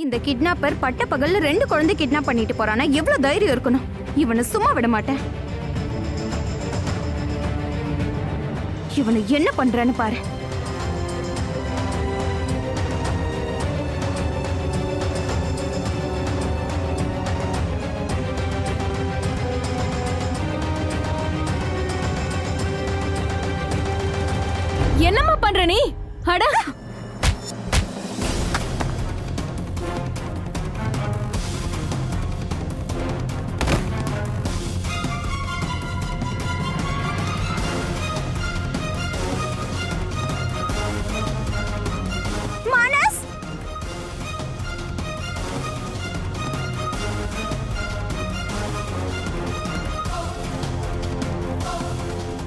இந்த கிட்னாப்பர் பட்ட பகல்ல 2 குழந்தை கிட்னாப் பண்ணிட்டு போறானா? எவ்வளவு தைரியம் இருக்கணும்? இவனை சும்மா விட மாட்டேன். இவனை என்ன பண்றான்னு பாரு. என்னம்மா பண்ற நீ? அட மானஸ்,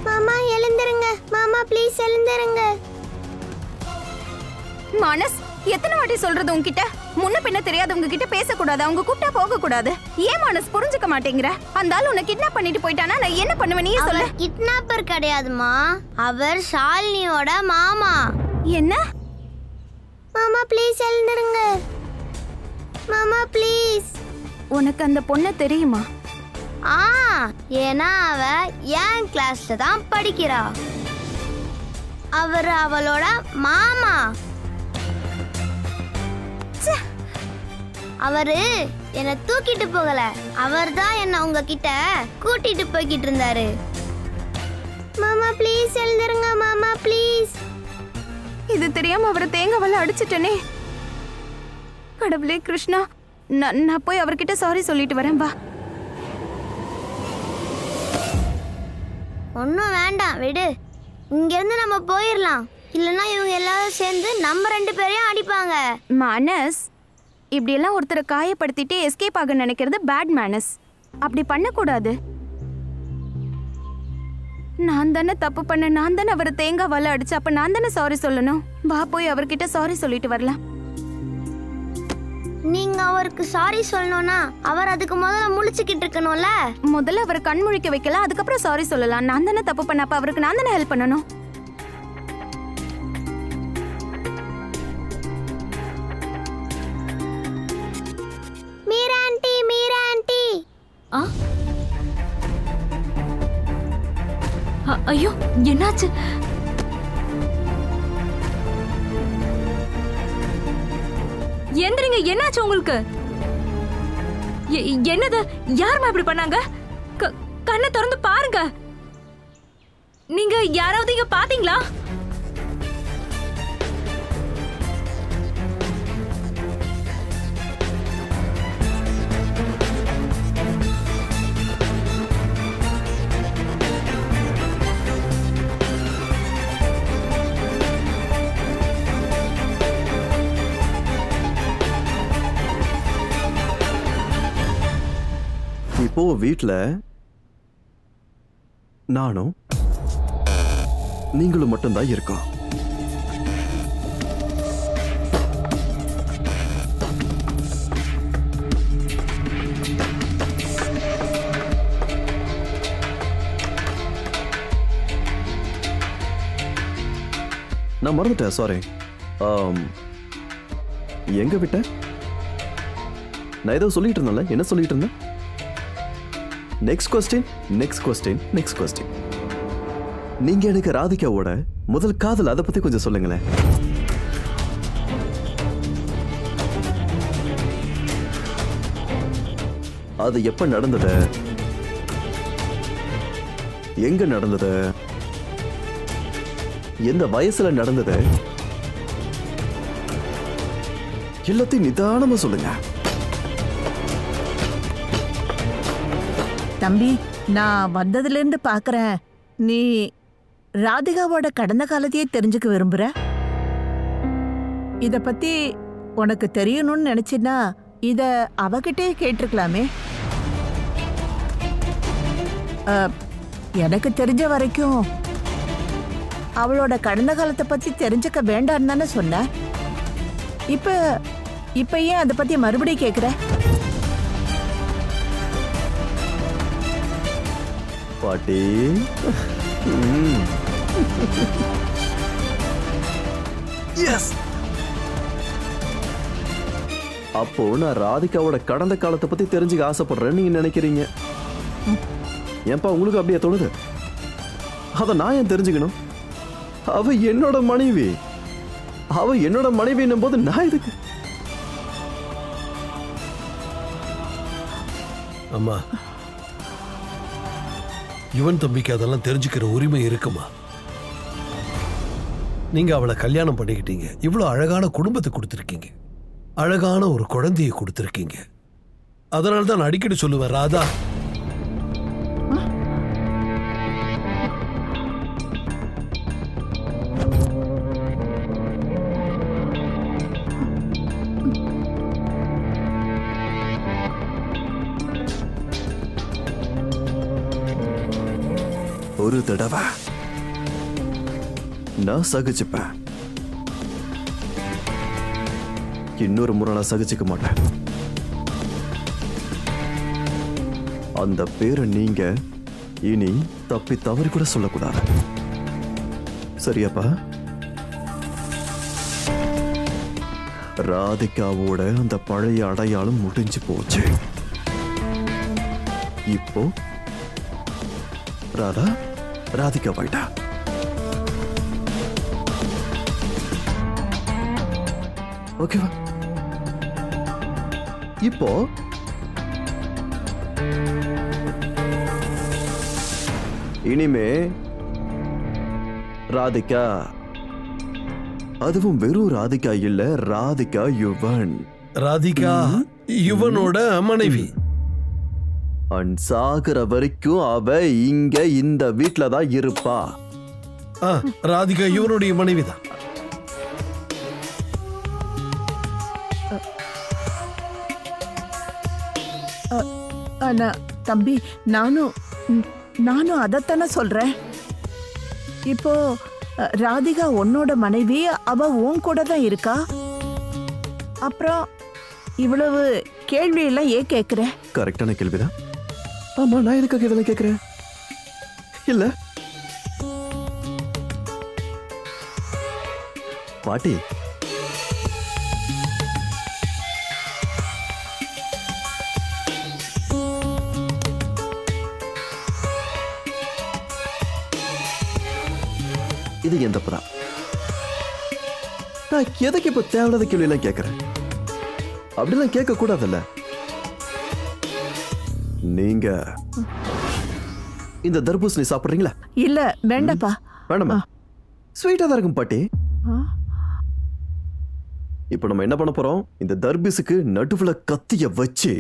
மாமா எழுந்திருங்க. மாமா ப்ளீஸ் எழுந்திருங்க. மானஸ், எத்தனை வாட்டி சொல்றது உன்கிட்ட? முன்ன பின்ன தெரியாதவங்க கிட்ட பேசக்கூடாது, அவங்க கூப்பிட்டா போக கூடாது. ஏன் மானஸ் புரிஞ்சுக்க மாட்டேங்கிற? அந்த ஆள் உன்னை கிட்னாப் பண்ணிட்டு போயிட்டானா நான் என்ன பண்ணுவேன் நீ சொல்லு. கிட்னாப்பர் கிடையாதுமா, அவர் ஷாலினியோட மாமா. என்ன? மாமா ப்ளீஸ் எழுந்திருங்க. மாமா ப்ளீஸ். உனக்கு அந்த பொண்ணை தெரியுமா? ஆ, ஏன்னா அவ என் கிளாஸ்ல தான் படிக்கிறா. அவர் அவளோட மாமா. அவரு என்ன தூக்கிட்டு போகல, அவர் தான் என்ன உங்ககிட்ட கூட்டிட்டு போய்கிட்டு இருந்தாரு. மாமா ப்ளீஸ் எழுந்திருங்க. மாமா ப்ளீஸ். இது தெரியாம அவரை தேங்காவால அடிச்சிட்டனே. கடவுளே கிருஷ்ணா, நான் போய் அவர்கிட்ட சாரி சொல்லிட்டு வரேன். வா. ஒன்றும் வேண்டாம், விடு. இங்கிருந்து நம்ம போயிடலாம். இல்லைன்னா இவங்க எல்லாரும் சேர்ந்து நம்ம 2 பேரையும் அடிப்பாங்க. மானஸ், இப்படி எல்லாம் ஒருத்தரை காயப்படுத்திட்டு எஸ்கேப் ஆக நினைக்கிறது பேட் மேனஸ். அப்படி பண்ணக்கூடாது. நான் தானே தப்பு பண்ண, நான் தானே அவரை தேங்காவால அடிச்சு, அப்ப நான் தானே சாரி சொல்லணும். வா போய் அவர்கிட்ட சாரி சொல்லிட்டு வரலாம். நீங்க அவருக்கு சாரி சொல்லணும்னா அவர் அதுக்கு முதல்ல முழிச்சுக்கிட்டு இருக்கணும்ல. முதல்ல அவரை கண் முழிக்க வைக்கலாம், அதுக்கப்புறம் சாரி சொல்லலாம். நான் தானே தப்பு பண்ண, அப்ப அவருக்கு நான் தானே ஹெல்ப் பண்ணணும். Meera aunty, Meera aunty. ஆ? ஐயோ என்னாச்சு? எந்திரிங்க, என்னாச்சு உங்களுக்கு? என்னது? யாருமா இப்படி பண்ணாங்க? கண்ணை திறந்து பாருங்க. நீங்க யாராவது இங்க பாத்தீங்களா? இப்போ வீட்ல நானும் நீங்களும் மட்டும்தான் இருக்கோம். நான் மறந்துட்டேன், சாரி. எங்க விட்டேன்? நான் ஏதோ சொல்லிட்டு இருந்தேன்ல, என்ன சொல்லிட்டு இருந்தேன்? Next question. நீங்க எனக்கு ராதிகாவோட முதல் காதல், அதை பத்தி கொஞ்சம் சொல்லுங்களேன். அது எப்ப நடந்தது? எங்க நடந்தது? எந்த வயசுல நடந்தது? எல்லாத்தையும் நிதானமா சொல்லுங்க. தம்பி, நான் வந்ததுல இருந்து பாக்குறேன், நீ ராதிகாவோட கடந்த காலத்தையே தெரிஞ்சுக்க விரும்புற. இத பத்தி உனக்கு தெரியணும்னு நினைச்சினா இத அவகிட்டே கேட்டிருக்கலாமே. எனக்கு தெரிஞ்ச வரைக்கும் அவளோட கடந்த காலத்தை பத்தி தெரிஞ்சுக்க வேண்டான்னு தானே சொன்ன. இப்ப ஏன் அதை பத்தி மறுபடியும் கேக்குற? பாட்டி, எஸ், அப்போ நான் ராதிகாவோட கடந்த காலத்தை பத்தி தெரிஞ்சுக்க ஆசைப்படுறேன்னு நீங்க நினைக்கிறீங்க. ஏன்பா உங்களுக்கு அப்படியே தோணுது? அத நான் ஏன் தெரிஞ்சுக்கணும்? அவ என்னோட மனைவி. அவ என்னோட மனைவின்னும் போது நான் எதுக்கு? அம்மா, யுவன் தம்பிக்கு அதெல்லாம் தெரிஞ்சுக்கிற உரிமை இருக்குமா? நீங்க அவளை கல்யாணம் பண்ணிக்கிட்டீங்க, இவ்வளவு அழகான குடும்பத்தை கொடுத்துருக்கீங்க, அழகான ஒரு குழந்தையை கொடுத்துருக்கீங்க. அதனால தான் நான் அடிக்கடி சொல்லுவேன், ராதா ஒரு தடவை நான் சகிச்சுப்பேன், இன்னொரு முறை நான் சகிச்சுக்க மாட்டேன். அந்த பேரை நீங்க இனி தப்பி தவறி கூட சொல்லக்கூடாது, சரியாப்பா? ராதிகாவோட அந்த பழைய அடையாளம் முடிஞ்சு போச்சு. இப்போ ராதா ராதிகா போயிட்டா. ஓகேவா? இப்போ இனிமே ராதிகா, அதுவும் வெறும் ராதிகா இல்ல, ராதிகா யுவன். ராதிகா யுவனோட மனைவி. சாகுற வரைக்கும் அவ இங்க இந்த வீட்ல தான் இருப்பா. ராதிகா யுவனுடைய மனைவி தான். ஆனா தம்பி, நானும் அதைத்தானே சொல்றேன். இப்போ ராதிகா உன்னோட மனைவி, அவ உன் கூட தான் இருக்கா. அப்புறம் இவ்வளவு கேள்வி எல்லாம் ஏன் கேக்குற? கரெக்டான கேள்விதான். ஆமா, நான் எதுக்காக இதெல்லாம் கேக்குறேன்? இல்ல பாட்டி, இது எந்த படம்? நான் எதுக்கு இப்ப தேவையில்லாத கேள்வி எல்லாம் கேட்கிறேன்? அப்படிலாம் கேட்க கூடாதுல்ல. நீங்க இந்த தர்பூசணி சாப்பிடுறீங்களா? இல்ல, வேண்டாப்பா. வேண்டாமா? ஸ்வீட்டா தான் இருக்கும் பாட்டி. இப்ப நம்ம என்ன பண்ண போறோம்? இந்த தர்பூசுக்கு நடுவுல கத்திய வச்சு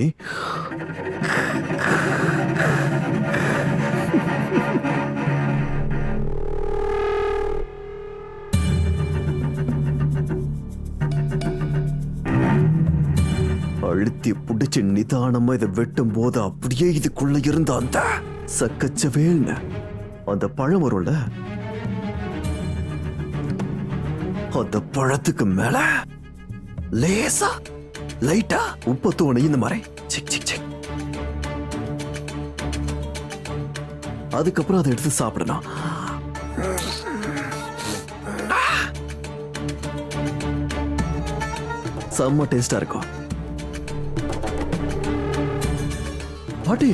அழுத்தி புடிச்சு நிதானமா இதை வெட்டும் போது அப்படியே இதுக்குள்ள இருந்த அந்த சக்கச்சவேல்னு அந்த பழம் வரும்ல, அந்த பழத்துக்கு மேல லேசா லைட்டா உப்பு தூணி இந்த மாதிரி சிக் சிக் சிக். அதுக்கப்புறம் அதை எடுத்து சாப்பிடணும். செம்ம டேஸ்டா இருக்கும் பாட்டி.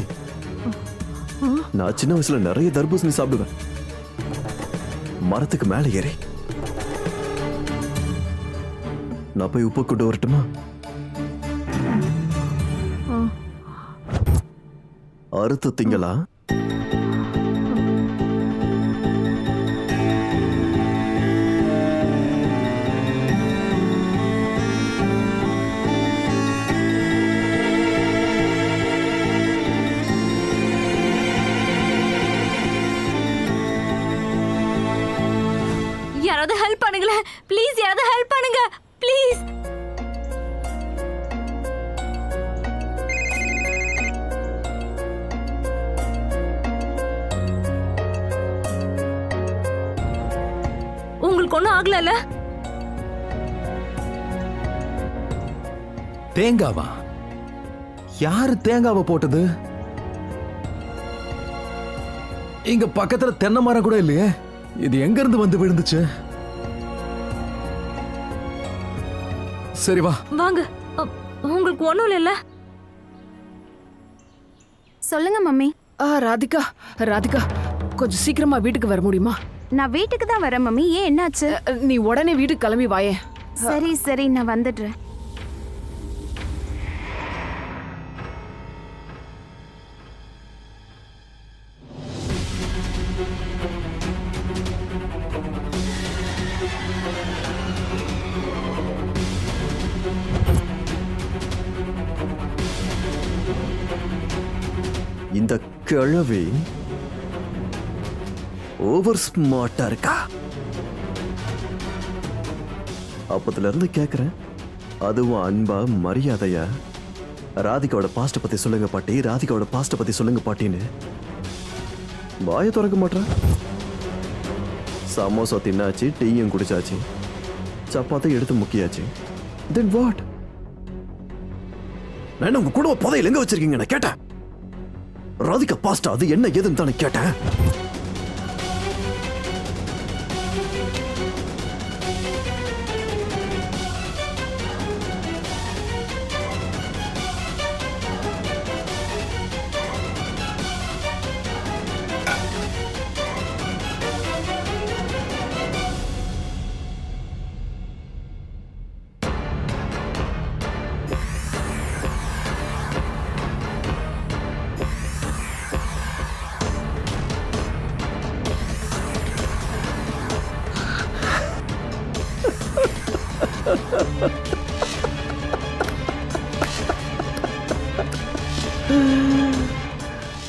நான் சின்ன வயசுல நிறைய தர்பூசணி சாப்பிடுவேன், மரத்துக்கு மேல ஏறி. நான் போய் உப்பு கொண்டு வரட்டுமா? அறுத்து திங்களா? யாராவது ஹெல்ப் பண்ணுங்களேன் ப்ளீஸ், யாராவது ஹெல்ப் பண்ணுங்க ப்ளீஸ். உங்களுக்கு ஒண்ணும் ஆகல? தேங்காவா? யாரு தேங்காவை போட்டது? இங்க பக்கத்துல தென்னை மரம் கூட இல்லையே. இது எங்க இருந்து வந்து விழுந்துச்சு? சரி வா வாங்க. உங்களுக்கு ஒண்ணும் இல்லைல்ல? சொல்லுங்க மம்மி. ராதிகா ராதிகா கொஞ்சம் சீக்கிரமா வீட்டுக்கு வர முடியுமா? நான் வீட்டுக்கு தான் வரேன் மம்மி. ஏன் என்னாச்சு? நீ உடனே வீட்டுக்கு கிளம்பி வாயேன். சரி சரி, நான் வந்துடுறேன். இந்த கிழவி ஓவர் ஸ்மார்ட்டா இருக்கா. அப்பத்துல இருந்து கேக்குறேன், அதுவும் அன்பா மரியாதையா ராதிகாவோட பாஸ்ட பத்தி சொல்லுங்க பாட்டி, ராதிகாவோட பாஸ்ட பத்தி சொல்லுங்க பாட்டின்னு வாயை திறக்க மாட்டேன். சமோசா தின்னாச்சு, டீயும் குடிச்சாச்சு, சப்பாத்தி எடுத்து முக்கியாச்சு. Then what? நான் உங்க குடும்ப புதையல் எங்க வச்சிருக்கீங்க நான் கேட்டேன். ராதிகா பாஸ்டா அது என்ன ஏதுன்னு தானே கேட்டேன்.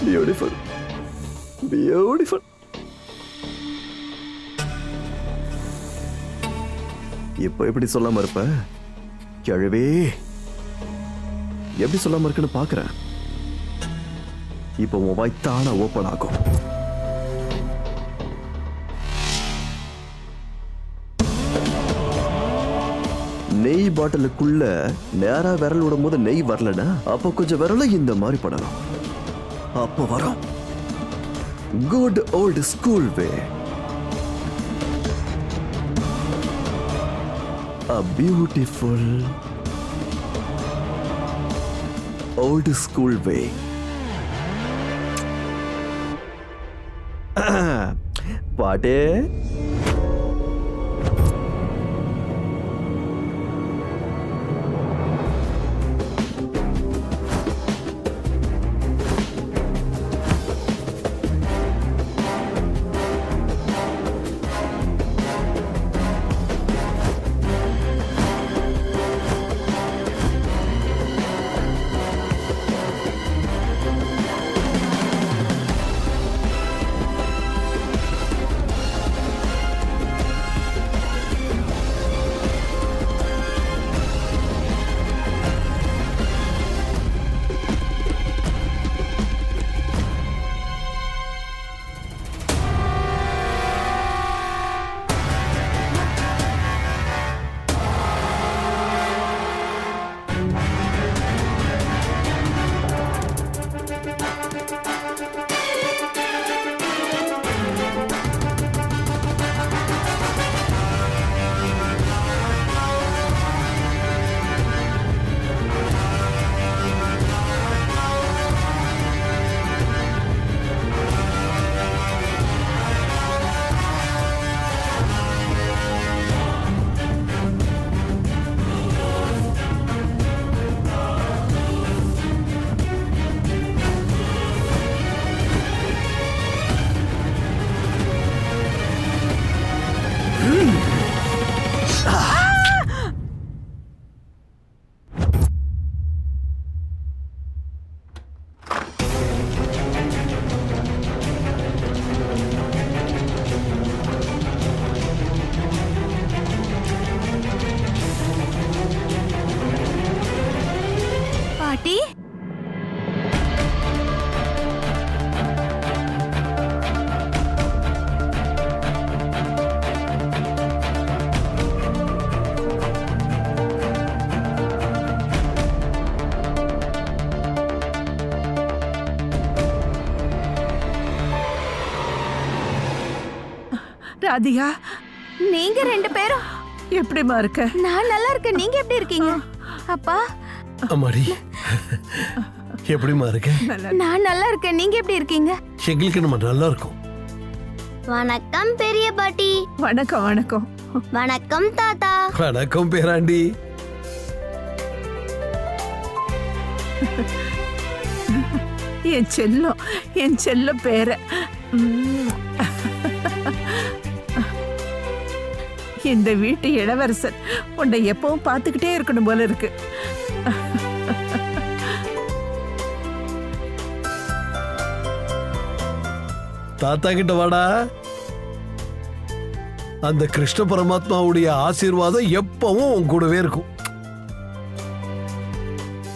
Beautiful beautiful. இப்ப எப்படி சொல்லாம இருப்ப கிழவே? எப்படி சொல்லாம இருக்குன்னு பாக்குறேன். இப்ப உன் வாய் தானா ஓப்பன் ஆகும். நெய் பாட்டிலுக்குள்ள நேரா விரல் விடும் போது நெய் வரலனா அப்ப கொஞ்சம் விரல இந்த மாதிரி பண்ணலாம். அப்ப வரும் good old school way. A beautiful old school way. பாட்டே பாட்டி, ராதிகா, நீங்க ரெண்டு பேரும் எப்படிமா இருக்க? நான் நல்லா இருக்கேன். நீங்க எப்படி இருக்கீங்க? அப்பா, அம்மாடி எப்படிமா இருக்க? நான் நல்லா இருக்கேன். நீங்க எப்படி இருக்கீங்க? எங்களுக்கு நம்ம நல்லா இருக்கும். வணக்கம் பெரிய பாட்டி. வணக்கம் வணக்கம். வணக்கம் தாத்தா. வணக்கம் பேராண்டி. என் செல்ல பேர. இந்த வீட்டு இளவரசன் உன்னை எப்பவும் பார்த்துக்கிட்டே இருக்கணும் போல இருக்கு. தாத்தா கிட்ட வாடா. அந்த கிருஷ்ண பரமாத்மாவுடைய ஆசீர்வாதம் எப்பவும் உன் கூடவே இருக்கும்.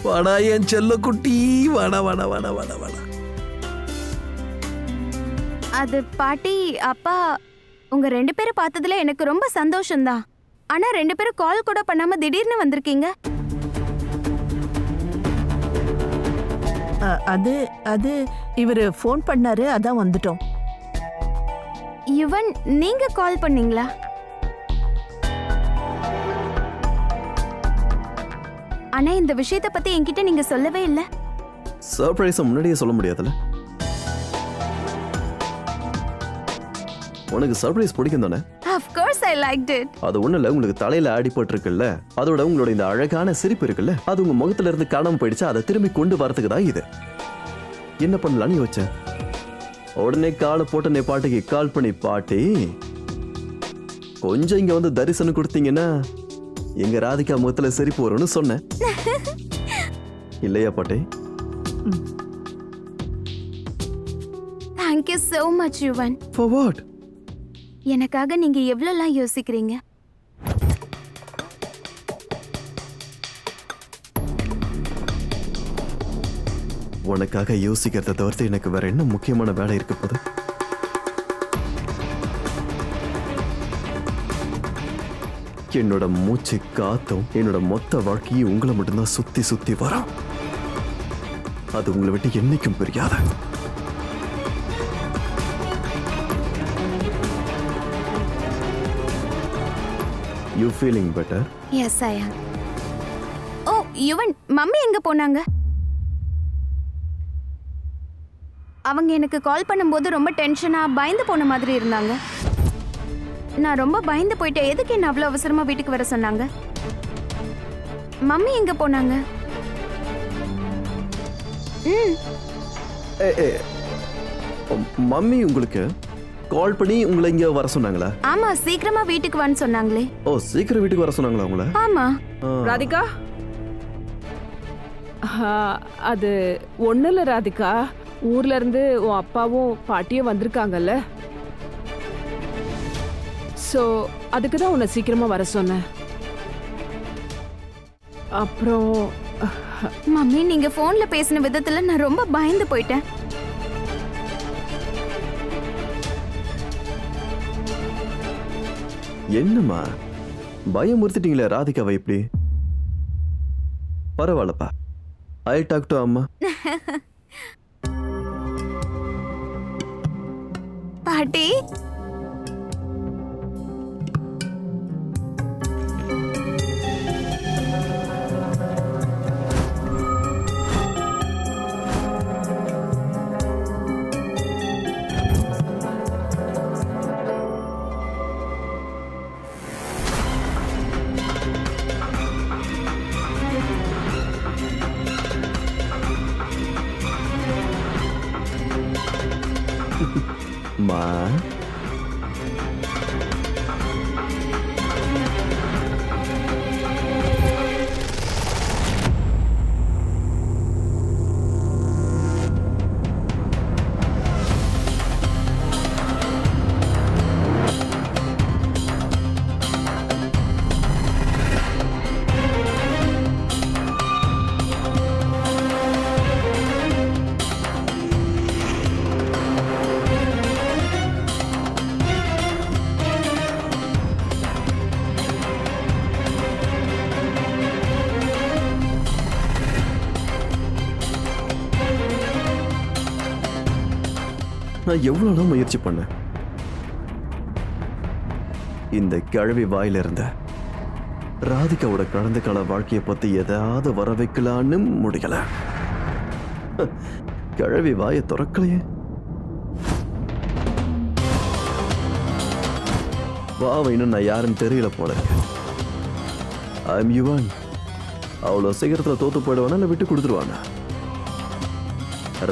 வாடா என் செல்ல குட்டி, வாடா வாடா வாடா வாடா வாடா. அது பாட்டி, அப்பா, உங்க 2 பேரை பார்த்ததுல எனக்கு ரொம்ப சந்தோஷம்தான். ஆனா 2 பேரும் கால் கூட பண்ணாம திடீர்னு வந்திருக்கீங்க. அது அது இவரு ஃபோன் பண்ணாரு, அதான் வந்துட்டோம். யுவன், நீங்க கால் பண்ணீங்களா? ஆனா இந்த விஷயத்தை பத்தி என்கிட்ட நீங்க சொல்லவே இல்ல. சர்ப்ரைஸை முன்னாடியே சொல்ல முடியாதுல்ல. உனக்கு சர்ப்ரைஸ் பிடிக்கும் தானே? Of course I liked it. அது ஒண்ணு இல்ல, உங்களுக்கு தலையில அடிபட்டு இருக்குல்ல, அதோட உங்களோட இந்த அழகான சிரிப்பு இருக்குல்ல, அது உங்க முகத்துல இருந்து காணாம போயிடுச்சு. அதை திரும்பி கொண்டு வரதுக்கு தான் இது. என்ன பண்ணலான்னு யோசிச்சேன். உடனே காலை போட்ட நே பாட்டிக்கு கால் பண்ணி, பாட்டி கொஞ்சம் இங்க வந்து தரிசனம் கொடுத்தீங்கன்னா எங்க ராதிகா முகத்துல சிரிப்பு வரும்னு சொன்னேன். இல்லையா பாட்டி? Thank you so much, Yuvan. For what? எனக்காக நீங்க எவ்வளவுலாம் யோசிக்கிறீங்க. உனக்காக யோசிக்கிறத தவிர்த்து எனக்கு வேற என்ன முக்கியமான வேலை இருக்க போது? என்னோட மூச்சு காத்தும் என்னோட மொத்த வாழ்க்கையும் உங்களை மட்டும்தான் சுத்தி சுத்தி வரும். அது உங்களை விட்டு என்னைக்கும் பிரியாத. You feeling better? Yes, I am. ஓ யுவன், மம்மி எங்க போனாங்க? அவங்க எனக்கு கால் பண்ணும்போது ரொம்ப டென்ஷனா பயந்து போன மாதிரி இருந்தாங்க. நான் ரொம்ப பயந்து போயிட்டேன். எதுக்கு என்ன அவ்வளவு அவசரமா வீட்டுக்கு வர சொன்னாங்க? மம்மி எங்க போனாங்க? மம்மி உங்களுக்கு கால் பண்ணி உங்களை இங்க வர சொன்னாங்களா? ஆமா, சீக்கிரமா வீட்டுக்கு வான்னு சொன்னாங்களே. ஓ, சீக்கிரம் வீட்டுக்கு வர சொன்னாங்களா உங்களை? ஆமா. ராதிகா, அது ஒண்ணு இல்ல ராதிகா, ஊர்ல இருந்து உன் அப்பாவும் பாட்டியும் வந்திருக்காங்கல்ல, சோ அதுக்கு தான் உன்னை சீக்கிரமா வர சொன்னேன். அப்புறம் மம்மி, நீங்க போன்ல பேசின விதத்துல நான் ரொம்ப பயந்து போயிட்டேன். என்னம்மா பயமுறுத்திட்டீங்களே ராதிகாவை இப்படி? பரவாயில்லப்பா, ஐ டாக் டு அம்மா. பாட்டி, மா நான் எவ்வளவு முயற்சி பண்ணேன். இந்த கிழவி வாயில இருந்த ராதிகாவோட கடந்த கால வாழ்க்கையை பத்தி ஏதாவது வர வைக்கலான்னு முடியல. கிழவி வாயை திறக்கலையே. பாவ இன்னும் நான் யாருன்னு தெரியல போல இருக்கு. ஐம் யுவன். அவ்வளோ சீக்கிரத்தில் தோத்து போயிடுவானா இல்லை விட்டு கொடுத்துருவானா?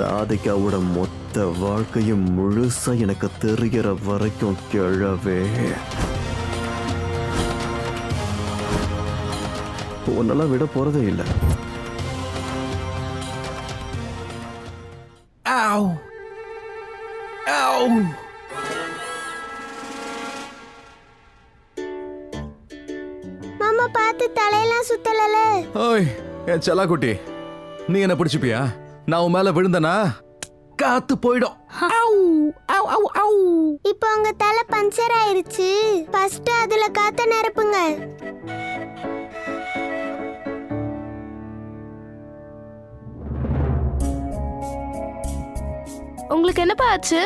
ராதிகாவோட மொத்த வாழ்க்கையும் முழுசா எனக்கு தெரிகிற வரைக்கும் கிழவே உன்னெல்லாம் விட போறதே இல்லை. மாமா பார்த்து தலையெல்லாம் சுத்தலல. ஓய் என் செல்லா குட்டி, நீ என்ன பிடிச்சிப்பியா? நான் உன் மேல விழுந்தனா காத்து போயிடும். இப்போ உங்க தலை பஞ்சர் ஆயிருச்சு. ஃபர்ஸ்ட் அதுல காத்த நிரப்புங்க. உங்களுக்கு என்னப்பா ஆச்சு?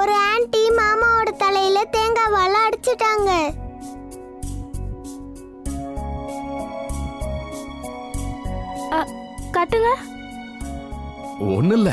ஒரு ஆன்ட்டி மாமாவோட தலையில தேங்காவால அடிச்சிட்டாங்க. காட்டுங்க. ஒண்ணு இல்ல.